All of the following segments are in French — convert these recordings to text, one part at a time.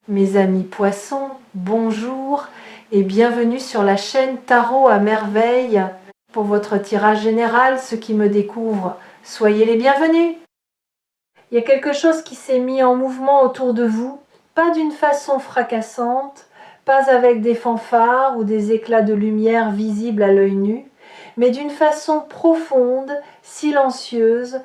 Mes amis poissons, bonjour et bienvenue sur la chaîne Tarot à merveille. Pour votre tirage général, ceux qui me découvrent, soyez les bienvenus. Il y a quelque chose qui s'est mis en mouvement autour de vous, pas d'une façon fracassante, pas avec des fanfares ou des éclats de lumière visibles à l'œil nu, mais d'une façon profonde, silencieuse,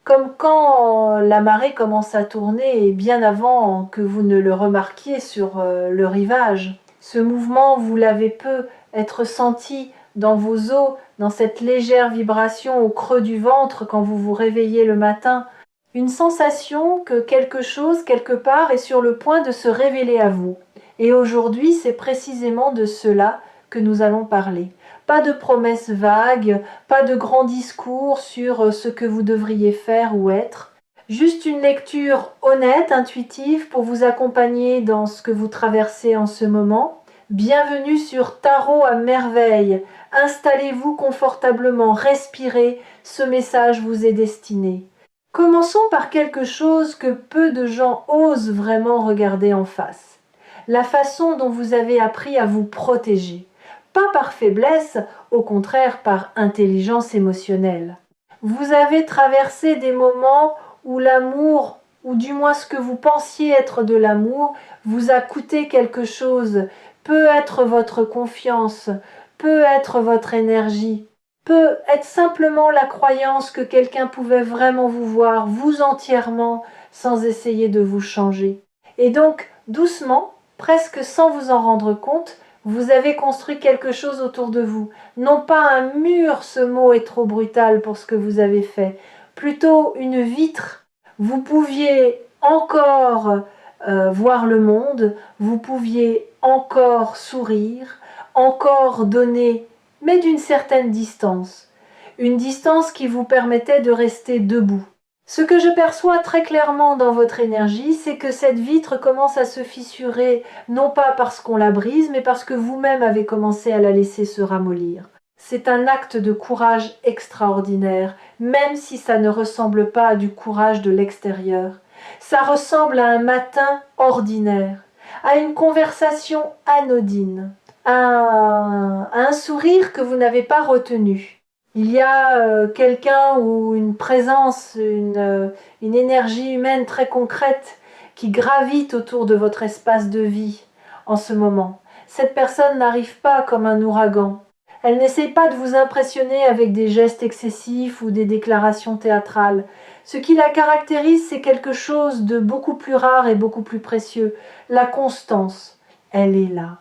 comme quand la marée commence à tourner et bien avant que vous ne le remarquiez sur le rivage. Ce mouvement, vous l'avez peu être senti dans vos os, dans cette légère vibration au creux du ventre quand vous vous réveillez le matin. Une sensation que quelque chose, quelque part, est sur le point de se révéler à vous. Et aujourd'hui, c'est précisément de cela que nous allons parler. Pas de promesses vagues, pas de grands discours sur ce que vous devriez faire ou être. Juste une lecture honnête, intuitive, pour vous accompagner dans ce que vous traversez en ce moment. Bienvenue sur Tarot à merveille. Installez-vous confortablement, respirez, ce message vous est destiné. Commençons par quelque chose que peu de gens osent vraiment regarder en face. La façon dont vous avez appris à vous protéger. Pas par faiblesse, au contraire par intelligence émotionnelle. Vous avez traversé des moments où l'amour, ou du moins ce que vous pensiez être de l'amour, vous a coûté quelque chose, peut être votre confiance, peut être votre énergie, peut être simplement la croyance que quelqu'un pouvait vraiment vous voir, vous entièrement, sans essayer de vous changer. Et donc, doucement, presque sans vous en rendre compte, vous avez construit quelque chose autour de vous. Non pas un mur, ce mot est trop brutal pour ce que vous avez fait, plutôt une vitre. Vous pouviez encore voir le monde, vous pouviez encore sourire, encore donner, mais d'une certaine distance. Une distance qui vous permettait de rester debout. Ce que je perçois très clairement dans votre énergie, c'est que cette vitre commence à se fissurer, non pas parce qu'on la brise, mais parce que vous-même avez commencé à la laisser se ramollir. C'est un acte de courage extraordinaire, même si ça ne ressemble pas à du courage de l'extérieur. Ça ressemble à un matin ordinaire, à une conversation anodine, à un sourire que vous n'avez pas retenu. Il y a quelqu'un ou une présence, une énergie humaine très concrète qui gravite autour de votre espace de vie en ce moment. Cette personne n'arrive pas comme un ouragan. Elle n'essaye pas de vous impressionner avec des gestes excessifs ou des déclarations théâtrales. Ce qui la caractérise, c'est quelque chose de beaucoup plus rare et beaucoup plus précieux. La constance, elle est là.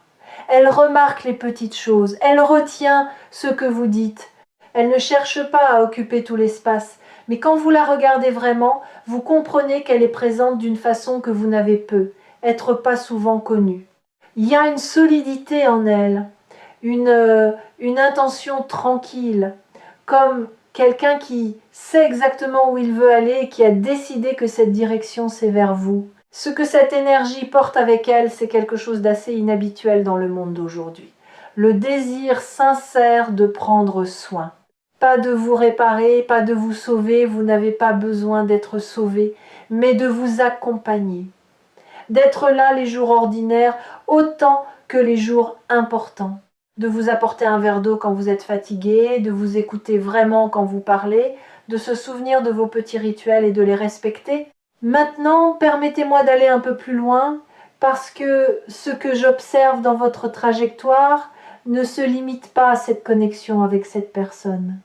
Elle remarque les petites choses, elle retient ce que vous dites. Elle ne cherche pas à occuper tout l'espace, mais quand vous la regardez vraiment, vous comprenez qu'elle est présente d'une façon que vous n'avez peu, être pas souvent connue. Il y a une solidité en elle, une intention tranquille, comme quelqu'un qui sait exactement où il veut aller et qui a décidé que cette direction c'est vers vous. Ce que cette énergie porte avec elle, c'est quelque chose d'assez inhabituel dans le monde d'aujourd'hui. Le désir sincère de prendre soin. Pas de vous réparer, pas de vous sauver, vous n'avez pas besoin d'être sauvé, mais de vous accompagner. D'être là les jours ordinaires autant que les jours importants. De vous apporter un verre d'eau quand vous êtes fatigué, de vous écouter vraiment quand vous parlez, de se souvenir de vos petits rituels et de les respecter. Maintenant, permettez-moi d'aller un peu plus loin, parce que ce que j'observe dans votre trajectoire ne se limite pas à cette connexion avec cette personne.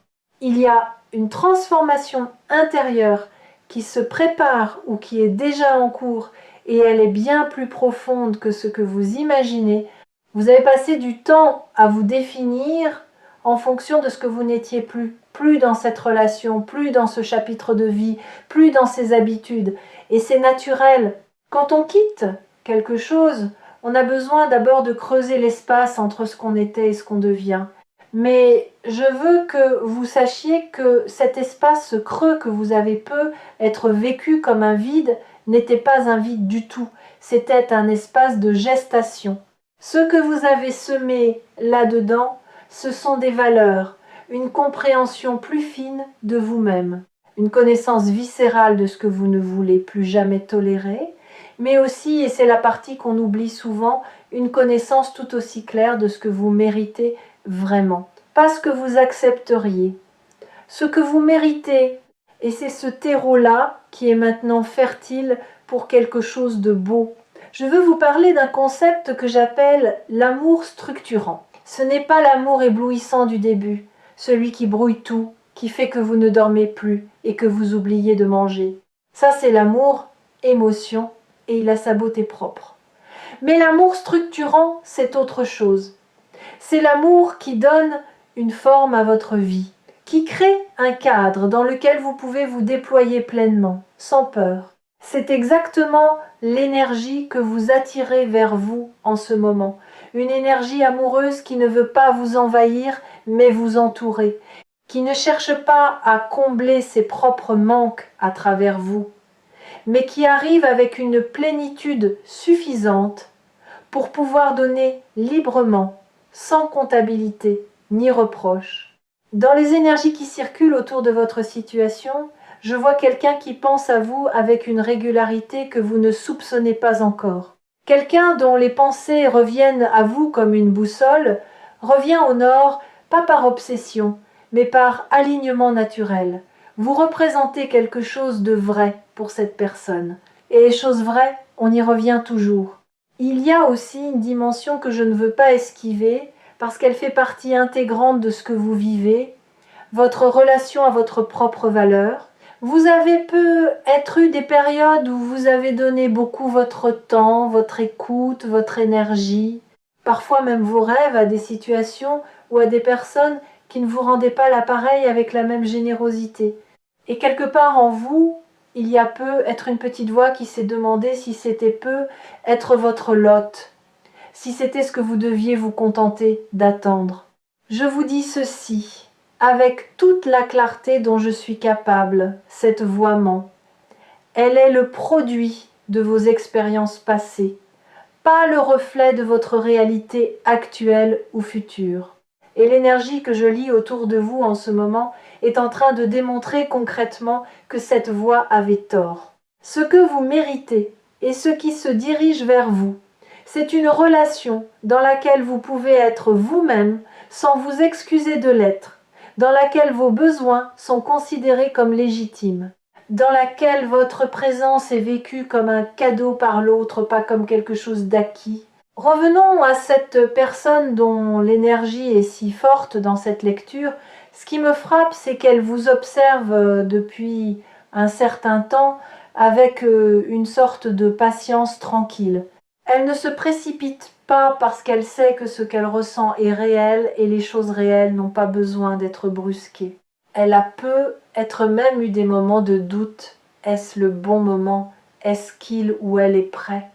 Il y a une transformation intérieure qui se prépare ou qui est déjà en cours et elle est bien plus profonde que ce que vous imaginez. Vous avez passé du temps à vous définir en fonction de ce que vous n'étiez plus dans cette relation, plus dans ce chapitre de vie, plus dans ces habitudes. Et c'est naturel. Quand on quitte quelque chose, on a besoin d'abord de creuser l'espace entre ce qu'on était et ce qu'on devient. Mais je veux que vous sachiez que cet espace creux que vous avez peu être vécu comme un vide n'était pas un vide du tout. C'était un espace de gestation. Ce que vous avez semé là-dedans, ce sont des valeurs, une compréhension plus fine de vous-même, une connaissance viscérale de ce que vous ne voulez plus jamais tolérer, mais aussi, et c'est la partie qu'on oublie souvent, une connaissance tout aussi claire de ce que vous méritez vraiment. Pas ce que vous accepteriez. Ce que vous méritez, et c'est ce terreau-là qui est maintenant fertile pour quelque chose de beau. Je veux vous parler d'un concept que j'appelle l'amour structurant. Ce n'est pas l'amour éblouissant du début, celui qui brouille tout, qui fait que vous ne dormez plus et que vous oubliez de manger. Ça, c'est l'amour émotion et il a sa beauté propre. Mais l'amour structurant, c'est autre chose. C'est l'amour qui donne une forme à votre vie, qui crée un cadre dans lequel vous pouvez vous déployer pleinement, sans peur. C'est exactement l'énergie que vous attirez vers vous en ce moment. Une énergie amoureuse qui ne veut pas vous envahir, mais vous entourer, qui ne cherche pas à combler ses propres manques à travers vous, mais qui arrive avec une plénitude suffisante pour pouvoir donner librement, sans comptabilité ni reproche. Dans les énergies qui circulent autour de votre situation, je vois quelqu'un qui pense à vous avec une régularité que vous ne soupçonnez pas encore. Quelqu'un dont les pensées reviennent à vous comme une boussole, revient au nord, pas par obsession, mais par alignement naturel. Vous représentez quelque chose de vrai pour cette personne. Et les choses vraies, on y revient toujours. Il y a aussi une dimension que je ne veux pas esquiver, parce qu'elle fait partie intégrante de ce que vous vivez, votre relation à votre propre valeur. Vous avez peut-être eu des périodes où vous avez donné beaucoup votre temps, votre écoute, votre énergie, parfois même vos rêves à des situations ou à des personnes qui ne vous rendaient pas l'appareil avec la même générosité. Et quelque part en vous, il y a peu être une petite voix qui s'est demandé si c'était peu être votre lot, si c'était ce que vous deviez vous contenter d'attendre. Je vous dis ceci, avec toute la clarté dont je suis capable, cette voix ment. Elle est le produit de vos expériences passées, pas le reflet de votre réalité actuelle ou future. Et l'énergie que je lis autour de vous en ce moment est en train de démontrer concrètement que cette voix avait tort. Ce que vous méritez et ce qui se dirige vers vous, c'est une relation dans laquelle vous pouvez être vous-même sans vous excuser de l'être, dans laquelle vos besoins sont considérés comme légitimes, dans laquelle votre présence est vécue comme un cadeau par l'autre, pas comme quelque chose d'acquis. Revenons à cette personne dont l'énergie est si forte dans cette lecture. Ce qui me frappe, c'est qu'elle vous observe depuis un certain temps avec une sorte de patience tranquille. Elle ne se précipite pas parce qu'elle sait que ce qu'elle ressent est réel et les choses réelles n'ont pas besoin d'être brusquées. Elle a peut-être même eu des moments de doute. Est-ce le bon moment? Est-ce qu'il ou elle est prêt?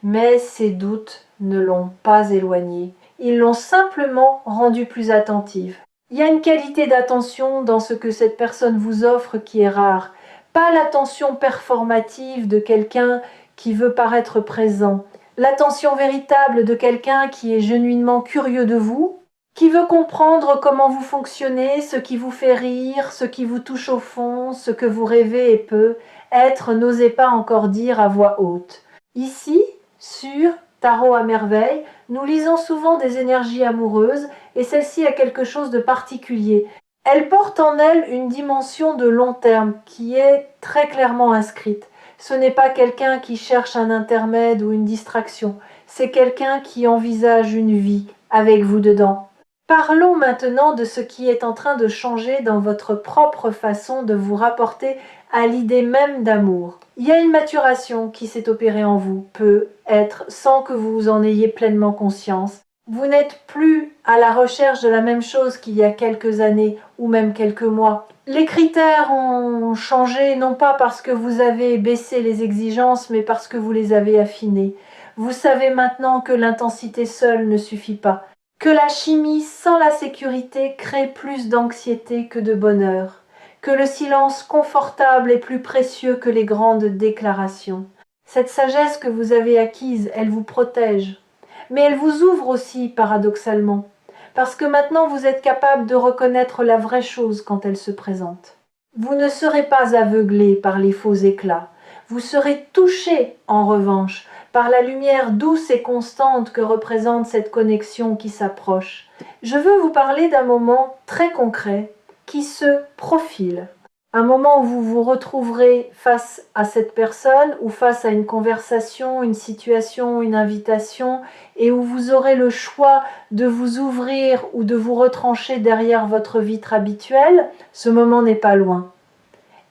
Mais ces doutes ne l'ont pas éloignée. Ils l'ont simplement rendue plus attentive. Il y a une qualité d'attention dans ce que cette personne vous offre qui est rare. Pas l'attention performative de quelqu'un qui veut paraître présent. L'attention véritable de quelqu'un qui est genuinement curieux de vous, qui veut comprendre comment vous fonctionnez, ce qui vous fait rire, ce qui vous touche au fond, ce que vous rêvez et peut être, n'osez pas encore dire à voix haute. Ici, sur Tarot à merveille, nous lisons souvent des énergies amoureuses et celle-ci a quelque chose de particulier. Elle porte en elle une dimension de long terme qui est très clairement inscrite. Ce n'est pas quelqu'un qui cherche un intermède ou une distraction, c'est quelqu'un qui envisage une vie avec vous dedans. Parlons maintenant de ce qui est en train de changer dans votre propre façon de vous rapporter à l'idée même d'amour. Il y a une maturation qui s'est opérée en vous, peut-être sans que vous en ayez pleinement conscience. Vous n'êtes plus à la recherche de la même chose qu'il y a quelques années ou même quelques mois. Les critères ont changé non pas parce que vous avez baissé les exigences, mais parce que vous les avez affinées. Vous savez maintenant que l'intensité seule ne suffit pas, que la chimie sans la sécurité crée plus d'anxiété que de bonheur, que le silence confortable est plus précieux que les grandes déclarations. Cette sagesse que vous avez acquise, elle vous protège, mais elle vous ouvre aussi paradoxalement, parce que maintenant vous êtes capable de reconnaître la vraie chose quand elle se présente. Vous ne serez pas aveuglé par les faux éclats, Vous serez touché, en revanche, par la lumière douce et constante que représente cette connexion qui s'approche. Je veux vous parler d'un moment très concret qui se profile. Un moment où vous vous retrouverez face à cette personne ou face à une conversation, une situation, une invitation, et où vous aurez le choix de vous ouvrir ou de vous retrancher derrière votre vitre habituelle. Ce moment n'est pas loin.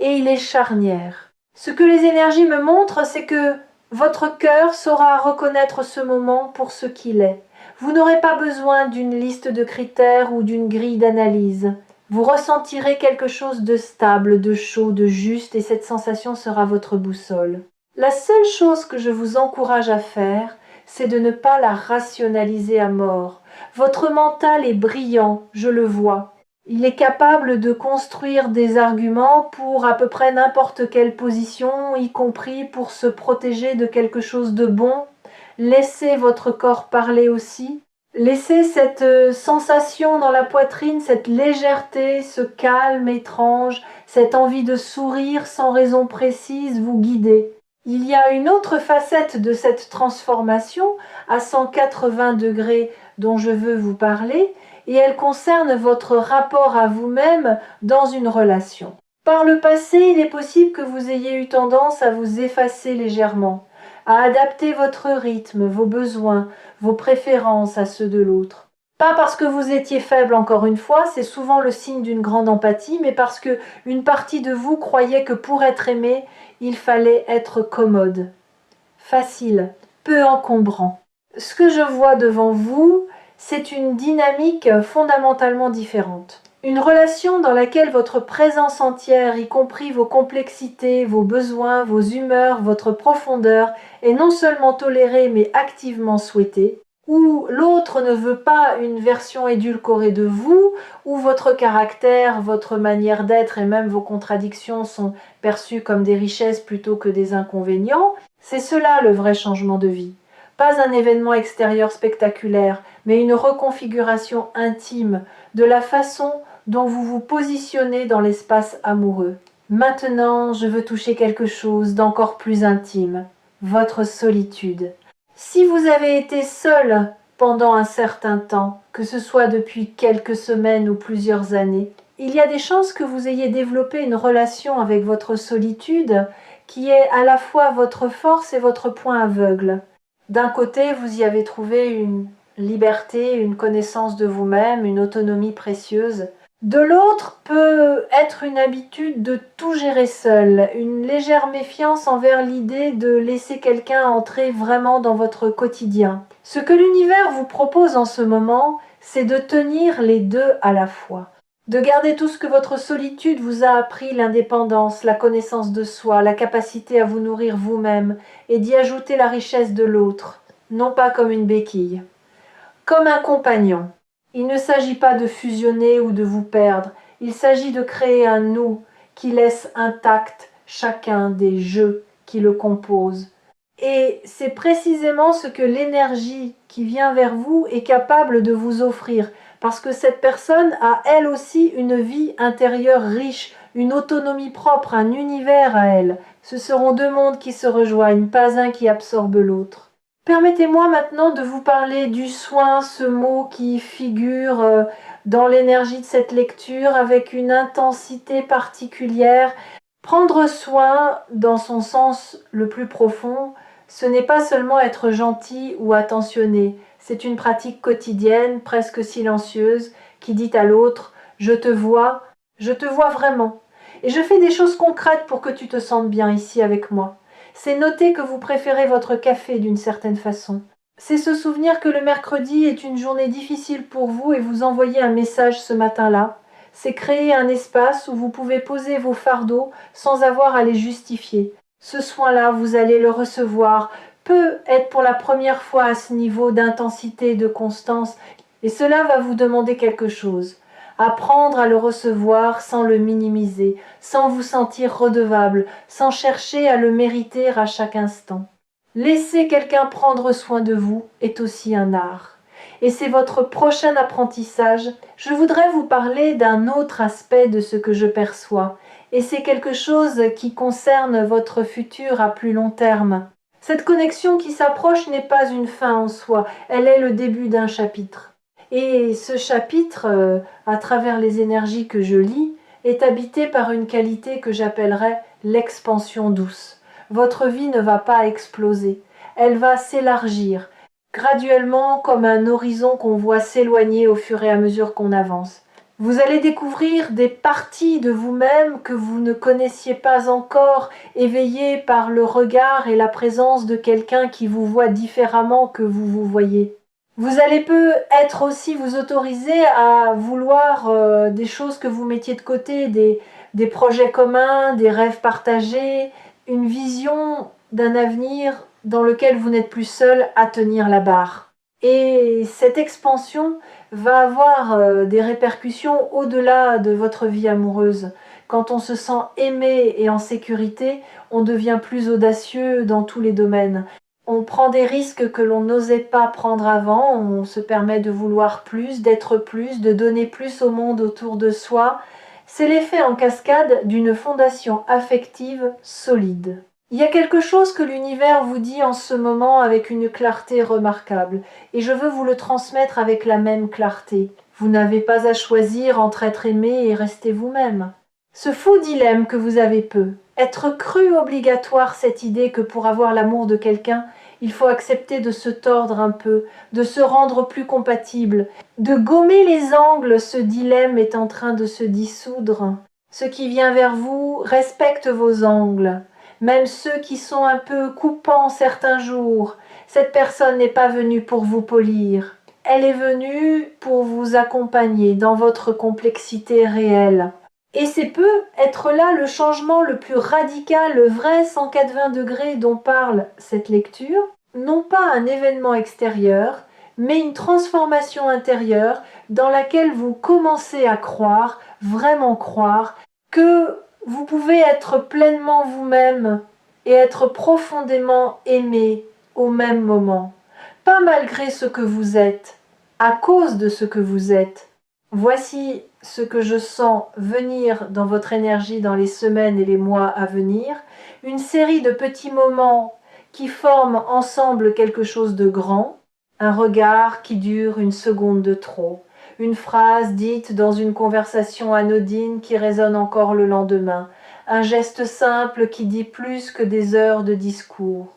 Et il est charnière. Ce que les énergies me montrent, c'est que votre cœur saura reconnaître ce moment pour ce qu'il est. Vous n'aurez pas besoin d'une liste de critères ou d'une grille d'analyse. Vous ressentirez quelque chose de stable, de chaud, de juste, et cette sensation sera votre boussole. La seule chose que je vous encourage à faire, c'est de ne pas la rationaliser à mort. Votre mental est brillant, je le vois. Il est capable de construire des arguments pour à peu près n'importe quelle position, y compris pour se protéger de quelque chose de bon. Laissez votre corps parler aussi. Laissez cette sensation dans la poitrine, cette légèreté, ce calme étrange, cette envie de sourire sans raison précise vous guider. Il y a une autre facette de cette transformation à 180 degrés dont je veux vous parler, et elle concerne votre rapport à vous-même dans une relation. Par le passé, il est possible que vous ayez eu tendance à vous effacer légèrement, à adapter votre rythme, vos besoins, vos préférences à ceux de l'autre. Pas parce que vous étiez faible encore une fois, c'est souvent le signe d'une grande empathie, mais parce que une partie de vous croyait que pour être aimé, il fallait être commode, facile, peu encombrant. Ce que je vois devant vous, c'est une dynamique fondamentalement différente. Une relation dans laquelle votre présence entière, y compris vos complexités, vos besoins, vos humeurs, votre profondeur, est non seulement tolérée mais activement souhaitée, où l'autre ne veut pas une version édulcorée de vous, où votre caractère, votre manière d'être et même vos contradictions sont perçues comme des richesses plutôt que des inconvénients, c'est cela le vrai changement de vie. Pas un événement extérieur spectaculaire, mais une reconfiguration intime de la façon dont vous vous positionnez dans l'espace amoureux. Maintenant, je veux toucher quelque chose d'encore plus intime, votre solitude. Si vous avez été seul pendant un certain temps, que ce soit depuis quelques semaines ou plusieurs années, il y a des chances que vous ayez développé une relation avec votre solitude qui est à la fois votre force et votre point aveugle. D'un côté, vous y avez trouvé une liberté, une connaissance de vous-même, une autonomie précieuse. De l'autre peut être une habitude de tout gérer seul, une légère méfiance envers l'idée de laisser quelqu'un entrer vraiment dans votre quotidien. Ce que l'univers vous propose en ce moment, c'est de tenir les deux à la fois. De garder tout ce que votre solitude vous a appris, l'indépendance, la connaissance de soi, la capacité à vous nourrir vous-même, et d'y ajouter la richesse de l'autre, non pas comme une béquille. Comme un compagnon. Il ne s'agit pas de fusionner ou de vous perdre, il s'agit de créer un nous qui laisse intact chacun des jeux qui le composent. Et c'est précisément ce que l'énergie qui vient vers vous est capable de vous offrir, parce que cette personne a elle aussi une vie intérieure riche, une autonomie propre, un univers à elle. Ce seront deux mondes qui se rejoignent, pas un qui absorbe l'autre. Permettez-moi maintenant de vous parler du soin, ce mot qui figure dans l'énergie de cette lecture avec une intensité particulière. Prendre soin, dans son sens le plus profond, ce n'est pas seulement être gentil ou attentionné, c'est une pratique quotidienne, presque silencieuse, qui dit à l'autre « je te vois vraiment, et je fais des choses concrètes pour que tu te sentes bien ici avec moi ». C'est noter que vous préférez votre café d'une certaine façon. C'est se souvenir que le mercredi est une journée difficile pour vous et vous envoyer un message ce matin-là. C'est créer un espace où vous pouvez poser vos fardeaux sans avoir à les justifier. Ce soin-là, vous allez le recevoir, peut être pour la première fois à ce niveau d'intensité et de constance, et cela va vous demander quelque chose. Apprendre à le recevoir sans le minimiser, sans vous sentir redevable, sans chercher à le mériter à chaque instant. Laisser quelqu'un prendre soin de vous est aussi un art. Et c'est votre prochain apprentissage. Je voudrais vous parler d'un autre aspect de ce que je perçois, et c'est quelque chose qui concerne votre futur à plus long terme. Cette connexion qui s'approche n'est pas une fin en soi, elle est le début d'un chapitre. Et ce chapitre, à travers les énergies que je lis, est habité par une qualité que j'appellerais l'expansion douce. Votre vie ne va pas exploser, elle va s'élargir, graduellement comme un horizon qu'on voit s'éloigner au fur et à mesure qu'on avance. Vous allez découvrir des parties de vous-même que vous ne connaissiez pas encore, éveillées par le regard et la présence de quelqu'un qui vous voit différemment que vous vous voyez. Vous allez peut-être aussi vous autoriser à vouloir des choses que vous mettiez de côté, des projets communs, des rêves partagés, une vision d'un avenir dans lequel vous n'êtes plus seul à tenir la barre. Et cette expansion va avoir des répercussions au-delà de votre vie amoureuse. Quand on se sent aimé et en sécurité, on devient plus audacieux dans tous les domaines. On prend des risques que l'on n'osait pas prendre avant, on se permet de vouloir plus, d'être plus, de donner plus au monde autour de soi. C'est l'effet en cascade d'une fondation affective solide. Il y a quelque chose que l'univers vous dit en ce moment avec une clarté remarquable, et je veux vous le transmettre avec la même clarté. Vous n'avez pas à choisir entre être aimé et rester vous-même. Ce faux dilemme que vous avez être cru obligatoire cette idée que pour avoir l'amour de quelqu'un, il faut accepter de se tordre un peu, de se rendre plus compatible, de gommer les angles, ce dilemme est en train de se dissoudre. Ce qui vient vers vous respecte vos angles, même ceux qui sont un peu coupants certains jours. Cette personne n'est pas venue pour vous polir, elle est venue pour vous accompagner dans votre complexité réelle. Et c'est peut être là le changement le plus radical, le vrai 180 degrés dont parle cette lecture. Non pas un événement extérieur, mais une transformation intérieure dans laquelle vous commencez à croire, vraiment croire, que vous pouvez être pleinement vous-même et être profondément aimé au même moment. Pas malgré ce que vous êtes, à cause de ce que vous êtes. Voici ce que je sens venir dans votre énergie dans les semaines et les mois à venir, une série de petits moments qui forment ensemble quelque chose de grand, un regard qui dure une seconde de trop, une phrase dite dans une conversation anodine qui résonne encore le lendemain, un geste simple qui dit plus que des heures de discours.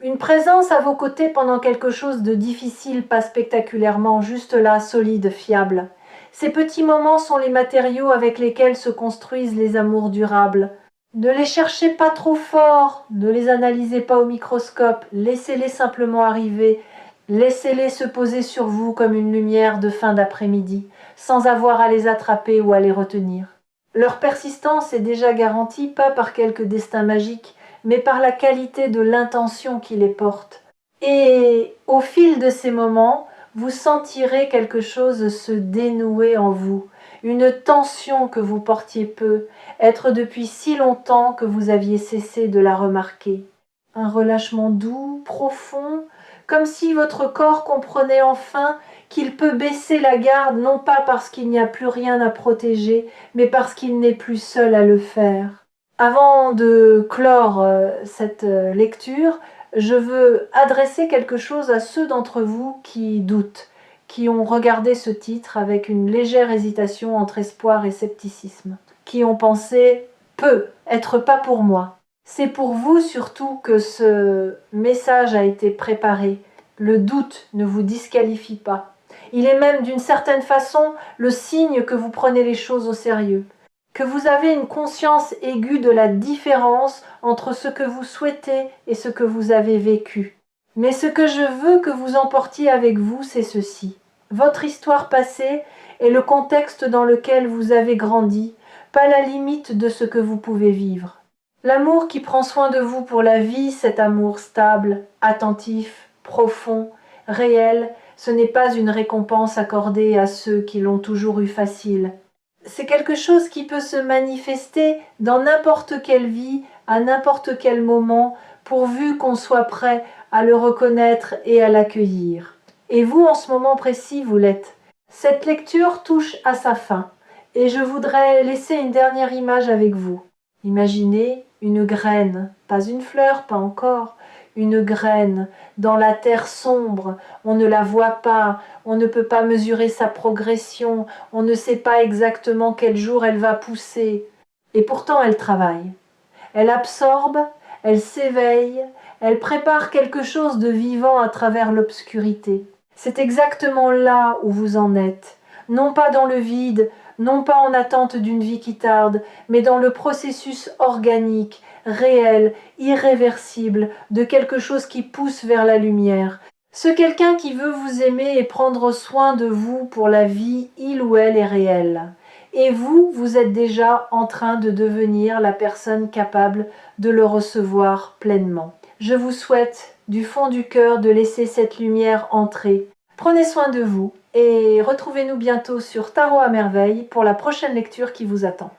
Une présence à vos côtés pendant quelque chose de difficile, pas spectaculairement, juste là, solide, fiable. Ces petits moments sont les matériaux avec lesquels se construisent les amours durables. Ne les cherchez pas trop fort, ne les analysez pas au microscope, laissez-les simplement arriver, laissez-les se poser sur vous comme une lumière de fin d'après-midi, sans avoir à les attraper ou à les retenir. Leur persistance est déjà garantie pas par quelque destin magique, mais par la qualité de l'intention qui les porte. Et au fil de ces moments, vous sentirez quelque chose se dénouer en vous, une tension que vous portiez peu, être depuis si longtemps que vous aviez cessé de la remarquer. Un relâchement doux, profond, comme si votre corps comprenait enfin qu'il peut baisser la garde non pas parce qu'il n'y a plus rien à protéger, mais parce qu'il n'est plus seul à le faire. Avant de clore cette lecture, je veux adresser quelque chose à ceux d'entre vous qui doutent, qui ont regardé ce titre avec une légère hésitation entre espoir et scepticisme, qui ont pensé « peut être pas pour moi ». C'est pour vous surtout que ce message a été préparé. Le doute ne vous disqualifie pas. Il est même d'une certaine façon le signe que vous prenez les choses au sérieux, que vous avez une conscience aiguë de la différence entre ce que vous souhaitez et ce que vous avez vécu. Mais ce que je veux que vous emportiez avec vous, c'est ceci. Votre histoire passée est le contexte dans lequel vous avez grandi, pas la limite de ce que vous pouvez vivre. L'amour qui prend soin de vous pour la vie, cet amour stable, attentif, profond, réel, ce n'est pas une récompense accordée à ceux qui l'ont toujours eu facile. C'est quelque chose qui peut se manifester dans n'importe quelle vie, à n'importe quel moment, pourvu qu'on soit prêt à le reconnaître et à l'accueillir. Et vous, en ce moment précis, vous l'êtes. Cette lecture touche à sa fin, et je voudrais laisser une dernière image avec vous. Imaginez une graine, pas une fleur, pas encore, une graine dans la terre sombre, on ne la voit pas, on ne peut pas mesurer sa progression, on ne sait pas exactement quel jour elle va pousser. Et pourtant elle travaille. Elle absorbe, elle s'éveille, elle prépare quelque chose de vivant à travers l'obscurité. C'est exactement là où vous en êtes, non pas dans le vide, non pas en attente d'une vie qui tarde, mais dans le processus organique, réel, irréversible, de quelque chose qui pousse vers la lumière. Ce quelqu'un qui veut vous aimer et prendre soin de vous pour la vie, il ou elle est réel. Et vous, vous êtes déjà en train de devenir la personne capable de le recevoir pleinement. Je vous souhaite du fond du cœur de laisser cette lumière entrer. Prenez soin de vous et retrouvez-nous bientôt sur Tarot à merveille pour la prochaine lecture qui vous attend.